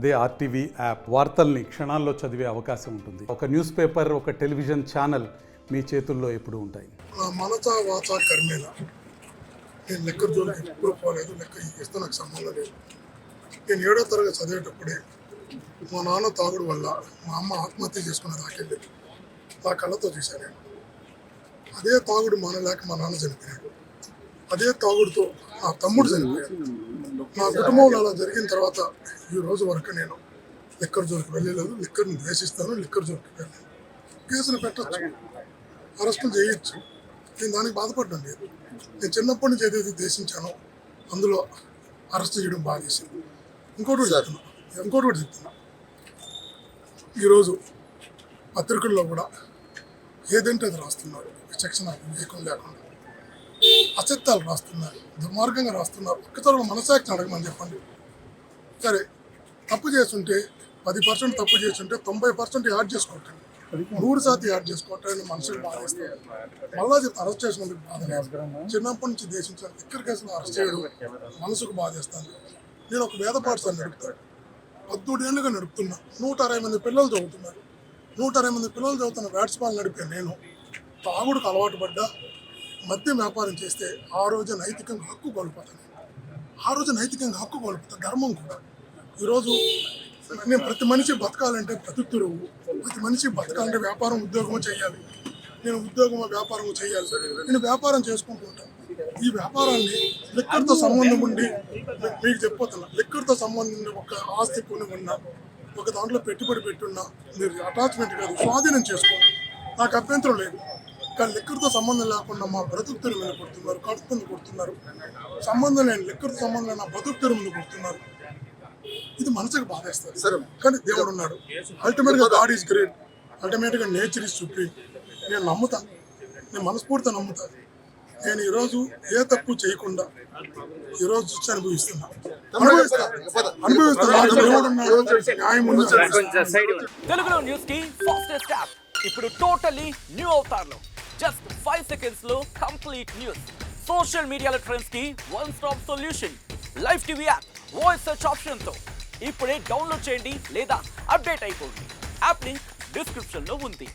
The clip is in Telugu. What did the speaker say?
అదే ఆర్టీవీ యాప్ వార్తల్ని క్షణాల్లో చదివే అవకాశం ఉంటుంది. ఒక న్యూస్ పేపర్, ఒక టెలివిజన్ ఛానల్ మీ చేతుల్లో ఎప్పుడూ ఉంటాయి. మనసా వాచా కర్మేల నేను లెక్కర్ జోలికి ఎప్పుడు పోలేదు. లెక్క ఇస్తే నాకు సంబంధం లేదు. నేను 7వ తరగతి చదివేటప్పుడే మా నాన్న తాగుడు వల్ల మా అమ్మ ఆత్మహత్య చేసుకున్న దాకెళ్ళి నా కళ్ళతో చూశాను. నేను అదే తాగుడు మానలేక మా నాన్న చనిపోయాడు. అదే తాగుడుతో నా తమ్ముడు చనిపోయాడు. నా కుటుంబంలో అలా జరిగిన తర్వాత ఈ రోజు వరకు నేను లిక్కర్ జోలికి వెళ్ళలేదు. లిక్కర్ని ద్వేషిస్తాను. లిక్కర్ జోలికి వెళ్ళాను. కేసులు పెట్టచ్చు, అరెస్టులు చేయొచ్చు. నేను దానికి బాధపడ్డాను లేదు. నేను చిన్నప్పటి నుంచి ఏదైతే దేశించానో అందులో అరెస్ట్ చేయడం బాగా చేసింది. ఇంకోటి కూడా చెప్తున్నా ఈరోజు పత్రికల్లో కూడా ఏదంటే అది రాస్తున్నారు. విచక్షణ వివేకం లేకుండా అసత్యాలు రాస్తున్నారు, దుర్మార్గంగా రాస్తున్నారు. ఒక్కసారి మనసాక్షిని అడగమని చెప్పండి. సరే, తప్పు చేస్తుంటే 10% తప్పు చేస్తుంటే 90% యాడ్ చేసుకోవటం, 100% యాడ్ చేసుకోవటాన్ని మనుషులు బాధేస్తారు. మళ్ళా చెప్తే అరెస్ట్ చేసినందుకు బాధ లేదు. చిన్నప్పటి నుంచి దేశించిన లిక్కర్ కేసులు అరెస్ట్ చేయడం మనసుకు బాధేస్తాను. నేను ఒక వేద పాఠశాల నడుపుతాను. 14 ఏళ్ళుగా నడుపుతున్నా. 160 మంది పిల్లలు చదువుతున్నారు. 160 మంది పిల్లలు చదువుతున్న వ్యాట్స్పాల్ నడిపాను. నేను తాగుడుకు అలవాటు పడ్డా, మద్యం వ్యాపారం చేస్తే ఆ రోజు నైతికంగా హక్కు కోల్పోతాను. ఆ రోజు నైతికంగా హక్కు కోల్పోతాను, ధర్మం కూడా. ఈరోజు నేను ప్రతి మనిషి బతకాలంటే బ్రతుకుతురువు, ప్రతి మనిషి బతకాలంటే వ్యాపారం ఉద్యోగమో చేయాలి. నేను ఉద్యోగమో వ్యాపారమో చేయాలి. నేను వ్యాపారం చేసుకుంటూ ఉంటాను. ఈ వ్యాపారాన్ని లిక్కర్తో సంబంధం ఉండి మీకు చెప్పిపోతున్నా, లిక్కర్తో సంబంధం ఉండి ఒక ఆస్తి కొని ఉన్నా, ఒక దాంట్లో పెట్టుబడి పెట్టున్నా, మీరు అటాచ్మెంట్ కాదు స్వాధీనం చేసుకోండి, నాకు అభ్యంతరం లేదు. కానీ లిక్కర్తో సంబంధం లేకుండా మా బ్రతుకు తెరువు మీద కొడుతున్నారు, కడుపు మీద కొడుతున్నారు. సంబంధం లేని లిక్కర్తో సంబంధం లేని నా బ్రతుకు తెరువు మీద కొడుతున్నారు. ఇది మనసుకు బాధేస్తుంది. కానీ దేవుడు ఉన్నాడు. అల్టిమేట్గా గాడ్ ఈజ్ గ్రేట్. అల్టిమేట్గా నేచర్ ఈజ్ సుప్రీం. నేను నమ్ముతా, నేను మనస్ఫూర్తిగా నమ్ముతా. నేను ఈరోజు ఏ తప్పు చేయకుండా ఈరోజు శిక్ష అనుభవిస్తున్నా. తెలుగులో న్యూస్ కి ఫాస్టెస్ట్ యాప్ ఇప్పుడు టోటలీ న్యూ అవతార్లో జస్ట్ 5 seconds లో కంప్లీట్ న్యూస్. సోషల్ మీడియాలో ట్రెండ్స్ కి one stop solution. Live TV app voice search option తో ఇప్పుడే డౌన్లోడ్ చేయండి లేదా అప్డేట్ అయిపోండి. యాప్ లింక్ డిస్క్రిప్షన్ లో ఉంది.